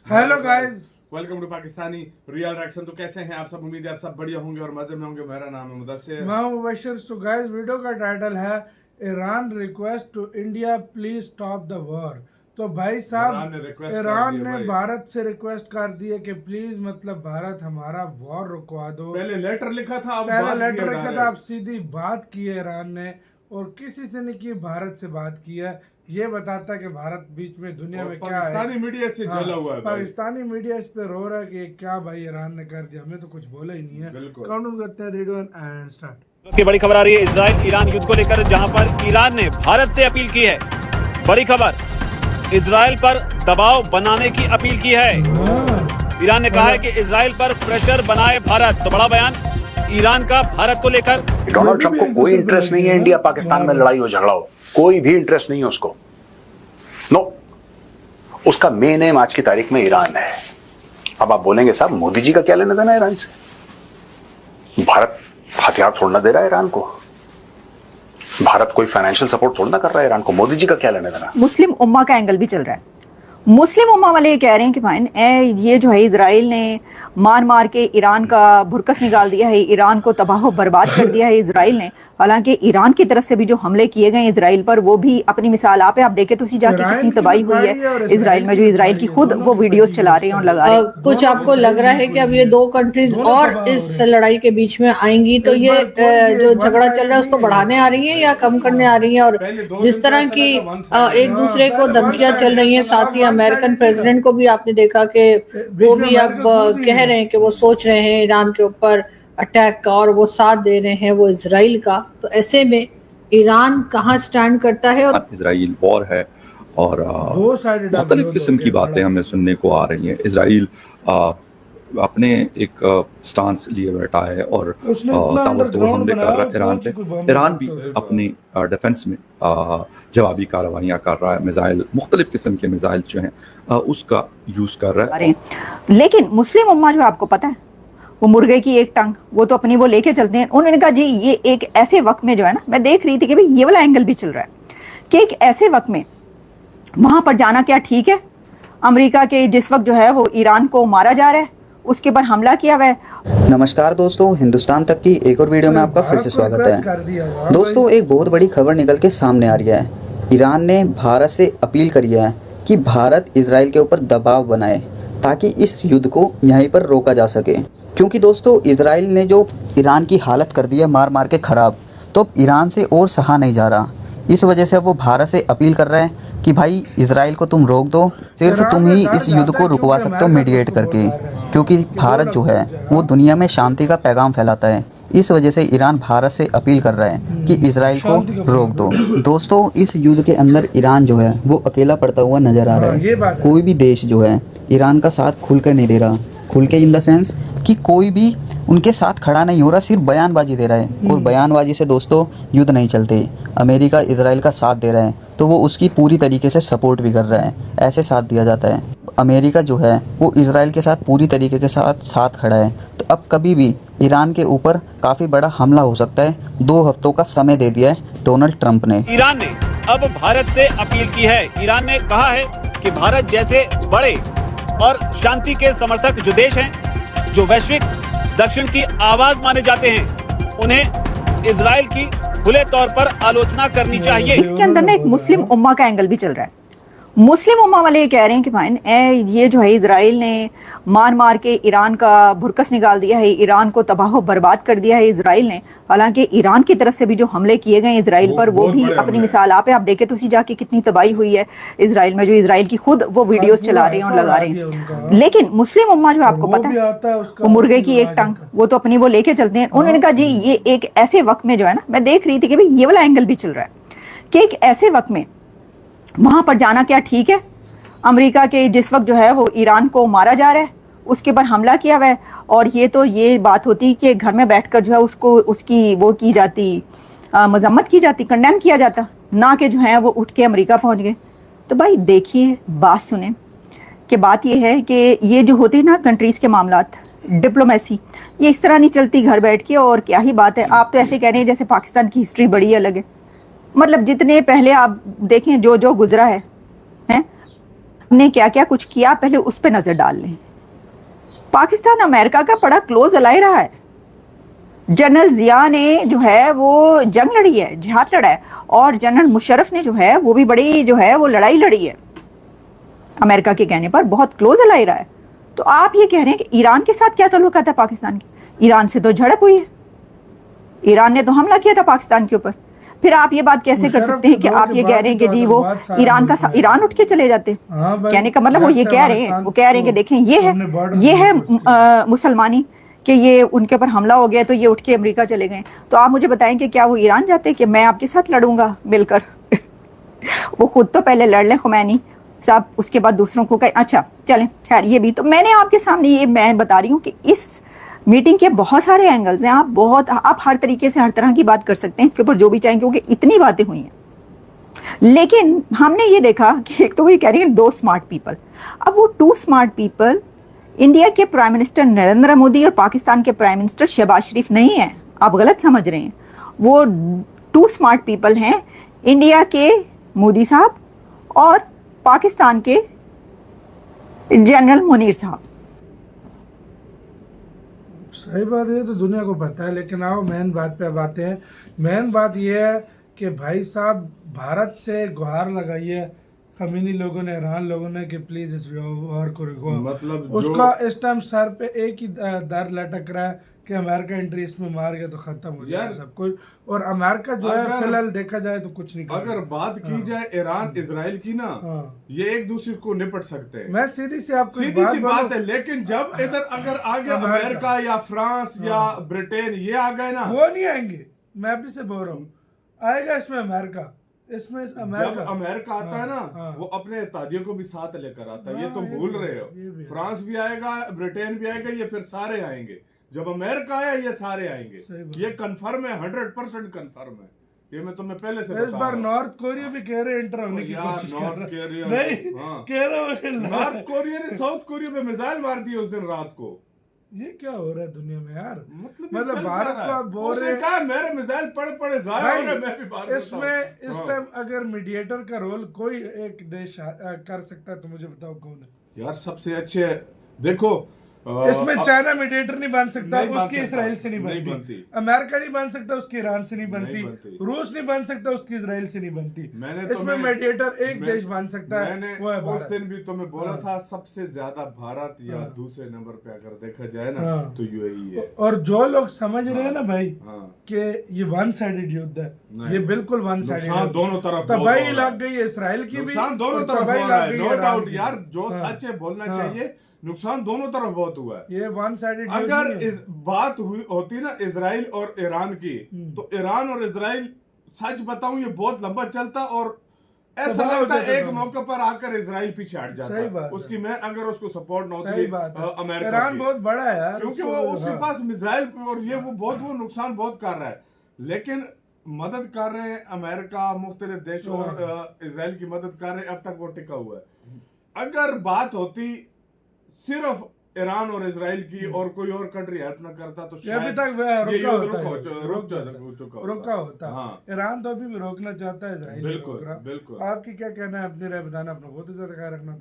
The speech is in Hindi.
Hello guys, welcome to Pakistani real reaction. तो कैसे हैं आप सब? उम्मीद है आप सब बढ़िया होंगे और मजे में होंगे। मेरा नाम है मुदस्सिर। मैं हूं मुबशिर। सो गाइस, वीडियो का टाइटल है Iran request to India please stop the war. तो भाई साहब, ईरान ने भारत से रिक्वेस्ट कर दी है कि प्लीज मतलब भारत हमारा वॉर रुकवा दो। पहले लेटर लिखा था, अब सीधी बात की है ईरान ने, और किसी से नहीं की, भारत से बात की है। ये बताता है कि भारत बीच में दुनिया में क्या है। पाकिस्तानी मीडिया से जला हुआ है। पाकिस्तानी मीडिया इस पे रो रहा है कि क्या भाई ईरान ने कर दिया, हमें तो कुछ बोला ही नहीं है। काउंटडाउन करते हैं 3 2 1 एंड स्टार्ट। की बड़ी खबर आ रही है इजराइल ईरान युद्ध को लेकर, जहां पर ईरान ने भारत से अपील की है। बड़ी खबर, इजराइल पर दबाव बनाने की अपील की है। ईरान ने कहा है कि इजराइल पर प्रेशर बनाए भारत। तो बड़ा बयान ईरान का भारत को लेकर। डोनाल्ड ट्रंप को कोई इंटरेस्ट नहीं है इंडिया पाकिस्तान में लड़ाई हो झगड़ा हो, कोई भी इंटरेस्ट नहीं है उसको। नो, उसका मेन एम आज की तारीख में ईरान है। अब आप बोलेंगे साहब मोदी जी का क्या लेना देना ईरान से? भारत हथियार थोड़ना दे रहा है ईरान को, भारत कोई फाइनेंशियल सपोर्ट थोड़ा कर रहा है ईरान को। मोदी जी का क्या लेना देना? मुस्लिम उम्मा का एंगल भी चल रहा है। मुस्लिम उम्मा वाले ये कह रहे हैं कि भाई ये जो है इजराइल ने मार मार के ईरान का भुरकस निकाल दिया है, ईरान को तबाह बर्बाद कर दिया है इजराइल ने। हालांकि ईरान की तरफ से भी जो हमले किए गए इजराइल पर, वो भी अपनी मिसाल आप देखे तो उसी जाके कितनी तबाही हुई है इजराइल में। जो इजराइल की खुद वो वीडियोस चला रहे हैं और लगा रहे हैं। कुछ आपको लग रहा है कि अब ये दो कंट्रीज और इस लड़ाई के बीच में आएंगी, तो ये जो झगड़ा चल रहा है उसको बढ़ाने आ रही है या कम करने आ रही है? और जिस तरह की एक दूसरे को धमकियां चल रही हैं, साथ ही अमेरिकन प्रेसिडेंट को भी आपने देखा कि वो भी अब कह रहे हैं कि वो सोच रहे हैं ईरान के ऊपर अटैक का, और वो साथ दे रहे हैं वो इजराइल का। तो ऐसे में ईरान कहाँ स्टैंड करता है? और इजराइल वॉर है और मुख्तलिफ किस्म की बातें हमें सुनने को आ रही हैं। इजराइल अपने एक स्टांस लिए बैठा है और ताबड़तोड़ हमले कर रहा है ईरान पे। ईरान भी अपनी डिफेंस में जवाबी कार्रवाइयाँ कर रहा है। मिसाइल, मुख्तलिफ किस्म के मिसाइल जो हैं उसका यूज़ कर रहा है। लेकिन मुस्लिम उम्मा जो आपको पता है, वो मुर्गे की एक टांग, वो तो अपनी वो लेके चलते हैं। उन्होंने कहा जी ये एक ऐसे वक्त में जो है ना, मैं देख रही थी कि भाई ये वाला एंगल भी चल रहा है कि एक ऐसे वक्त में वहां पर जाना क्या ठीक है? अमेरिका के जिस वक्त जो है वो ईरान को मारा जा रहा है, उसके ऊपर हमला किया हुआ है। नमस्कार दोस्तों, हिंदुस्तान तक की एक और वीडियो में आपका फिर से स्वागत है। दोस्तों, एक बहुत बड़ी खबर निकल के सामने आ रही है। ईरान ने भारत से अपील करी है कि भारत इजराइल के ऊपर दबाव बनाए ताकि इस युद्ध को यहीं पर रोका जा सके। क्योंकि दोस्तों, इजराइल ने जो ईरान की हालत कर दी है मार मार के ख़राब, तो अब ईरान से और सहा नहीं जा रहा। इस वजह से वो भारत से अपील कर रहे हैं कि भाई इजराइल को तुम रोक दो, सिर्फ तुम ही इस युद्ध को रुकवा सकते हो मीडिएट करके। क्योंकि भारत जो है वो दुनिया में शांति का पैगाम फैलाता है। इस वजह से ईरान भारत से अपील कर रहा है कि इजराइल को रोक दो। दोस्तों, इस युद्ध के अंदर ईरान जो है वो अकेला पड़ता हुआ नजर आ रहा है। कोई भी देश जो है ईरान का साथ खुलकर नहीं दे रहा। खुल के इन द सेंस कि कोई भी उनके साथ खड़ा नहीं हो रहा, सिर्फ बयानबाजी दे रहा है। और बयानबाजी से दोस्तों युद्ध नहीं चलते। अमेरिका इजराइल का साथ दे रहा है तो वो उसकी पूरी तरीके से सपोर्ट भी कर रहा है। ऐसे साथ दिया जाता है। अमेरिका जो है वो इजराइल के साथ पूरी तरीके के साथ खड़ा है। तो अब कभी भी ईरान के ऊपर काफ़ी बड़ा हमला हो सकता है। 2 हफ्तों का समय दे दिया है डोनाल्ड ट्रंप ने। ईरान ने अब भारत से अपील की है। ईरान ने कहा है कि भारत जैसे बड़े और शांति के समर्थक जो देश हैं, जो वैश्विक दक्षिण की आवाज माने जाते हैं, उन्हें इजराइल की खुले तौर पर आलोचना करनी चाहिए। इसके अंदर ना एक मुस्लिम उम्मा का एंगल भी चल रहा है। मुस्लिम उम्मा वाले ये कह रहे हैं कि भाई ये जो है इजराइल ने मार मार के ईरान का भुरकस निकाल दिया है, ईरान को तबाह बर्बाद कर दिया है इजराइल ने। हालांकि ईरान की तरफ से भी जो हमले किए गए इजराइल पर, वो भी अपनी मिसाल आप देखे तो उसी जाके कितनी तबाही हुई है इजराइल में। जो इजराइल की खुद वो वीडियोस चला रहे हैं और लगा रहे हैं। लेकिन मुस्लिम उम्मा जो आपको पता है, वो मुर्गे की एक टांग, वो तो अपनी वो लेके चलते हैं। उन्होंने कहा जी ये एक ऐसे वक्त में जो है ना, मैं देख रही थी कि भाई ये वाला एंगल भी चल रहा है कि एक ऐसे वक्त में वहां पर जाना क्या ठीक है? अमेरिका के जिस वक्त जो है वो ईरान को मारा जा रहा है, उसके ऊपर हमला किया हुआ है। और ये बात होती कि घर में बैठकर जो है उसको उसकी वो की जाती, मजम्मत की जाती, कंडेम किया जाता, ना कि जो है वो उठ के अमेरिका पहुंच गए। तो भाई देखिए, बात सुने कि बात ये है कि ये जो होते हैं ना कंट्रीज़ के मामलात, डिप्लोमेसी, ये इस तरह नहीं चलती घर बैठ के। और क्या ही बात है, आप तो ऐसे कह रहे हैं जैसे पाकिस्तान की हिस्ट्री बड़ी अलग है। मतलब जितने पहले आप देखें जो गुजरा है ने क्या क्या कुछ किया पहले उस पर नजर डाल लें। पाकिस्तान अमेरिका का बड़ा क्लोज अलाई रहा है। जनरल जिया ने जो है वो जंग लड़ी है, जिहाद लड़ा है, और जनरल मुशर्रफ ने जो है वो भी बड़ी जो है वो लड़ाई लड़ी है। अमेरिका के कहने पर बहुत क्लोज अलाई रहा है। तो आप ये कह रहे हैं कि ईरान के साथ क्या ताल्लुकात है पाकिस्तान की? ईरान से तो झड़प हुई है, ईरान ने तो हमला किया था पाकिस्तान के ऊपर। फिर आप ये बात कैसे कर सकते हैं कि आप ये कह रहे हैं कि जी वो ईरान उठ के चले जाते? कहने का मतलब वो ये कह रहे हैं, वो कह रहे हैं कि देखें ये है मुसलमानी कि ये उनके ऊपर हमला हो गया तो ये उठ के अमेरिका चले गए। तो आप मुझे बताएं कि क्या वो ईरान जाते कि मैं आपके साथ लड़ूंगा मिलकर? वो खुद तो पहले लड़ लें खुमैनी साहब, उसके बाद दूसरों को कहें। अच्छा चलें, खैर ये भी तो मैंने आपके सामने ये मैं बता रही हूँ कि इस मीटिंग के बहुत सारे एंगल्स हैं। आप हर तरीके से हर तरह की बात कर सकते हैं इसके ऊपर जो भी चाहें, क्योंकि इतनी बातें हुई हैं। लेकिन हमने ये देखा कि एक तो वो ये कह रही है 2 स्मार्ट पीपल। अब वो 2 स्मार्ट पीपल इंडिया के प्राइम मिनिस्टर नरेंद्र मोदी और पाकिस्तान के प्राइम मिनिस्टर शहबाज शरीफ नहीं है, आप गलत समझ रहे हैं। वो 2 स्मार्ट पीपल हैं, इंडिया के मोदी साहब और पाकिस्तान के जनरल मुनीर साहब। सही बात है, तो दुनिया को पता है। लेकिन आओ मेन बात पे अब आते हैं। मेन बात यह है कि भाई साहब भारत से गुहार लगाई है खमीनी लोगों ने, ईरान लोगों ने कि प्लीज इस वॉर को रुको। मतलब उसका इस टाइम सर पे एक ही दर लटक रहा है कि अमेरिका एंट्री इसमें मार गया तो खत्म हो जाएगा सब कुछ। और अमेरिका जो है फिलहाल देखा जाए तो कुछ नहीं। अगर बात की जाए ईरान इजराइल की ना, ये एक दूसरे को निपट सकते हैं। मैं सीधी सी बात है। लेकिन जब इधर अगर आ गया अमेरिका या फ्रांस या ब्रिटेन, ये आ गए ना, वो नहीं आएंगे। मैं भी से बोल रहा हूँ, आएगा इसमें अमेरिका। जब अमेरिका आता है ना, वो अपने इत्तेहादियों को भी साथ लेकर आता है। ये तो भूल रहे हो। फ्रांस भी आएगा, ब्रिटेन भी आएगा, ये फिर सारे आएंगे। जब अमेरिका आया ये सारे आएंगे, ये कंफर्म है, 100% कंफर्म है। ये मैं तुम्हें पहले से इस बार नॉर्थ कोरिया भी कह रहे एंटर होने की कोशिश कर रहा है। कह रहे नॉर्थ कोरिया ने साउथ कोरिया पे मिसाइल मार दी उस दिन रात को। ये क्या हो रहा है दुनिया में यार? मतलब भारत को आप बोल रहे हैं मेरे मिसाइल पड़े जाया हो रहे, मैं भी बात इसमें इस टाइम अगर मीडिएटर का रोल कोई एक देश कर सकता है तो मुझे बताओ कौन है यार? सबसे अच्छे देखो, इसमें चाइना मीडिएटर नहीं बन सकता, उसकी इसराइल से नहीं बनती। अमेरिका नहीं बन सकता, उसकी ईरान से नहीं बनती। रूस नहीं बन सकता, उसकी इसराइल से नहीं बनती। इसमें मीडिएटर एक देश बन सकता है, वो है भारत। उस दिन भी तुम्हें बोला था सबसे ज्यादा भारत या दूसरे नंबर पे अगर देखा जाए ना तो यूएई है। और जो लोग समझ रहे हैं ना भाई कि ये वन साइडेड युद्ध है, ये बिल्कुल वन साइडेड, दोनों तरफ तबाही लग गई है इसराइल की भी, दोनों तरफ नो डाउट यार। जो सच है बोलना चाहिए, नुकसान दोनों तरफ बहुत हुआ है। ये वन साइडेड अगर इस बात होती ना इजराइल और ईरान की, तो ईरान और इजराइल सच बताऊं ये बहुत लंबा चलता और ऐसा लगता है एक मौके पर आकर इजराइल पीछे हट जाता है। उसकी मैं अगर उसको सपोर्ट ना होती अमेरिका, ईरान बहुत बड़ा है यार, क्योंकि वो उसके पास मिसाइल और ये वो नुकसान बहुत कर रहा है। लेकिन मदद कर रहे हैं अमेरिका, मुख्तलिफ देश और इजराइल की मदद कर रहे हैं, अब तक वो टिका हुआ है। अगर बात होती सिर्फ ईरान और इजराइल की और कोई और कंट्री हेल्प ना करता तो शायद अभी तक रुका होता। ईरान तो अभी भी रोकना चाहता है, इजराइल बिल्कुल। आपकी क्या कहना है? अपनी राय बताना, अपना बहुत ज्यादा ख्याल रखना।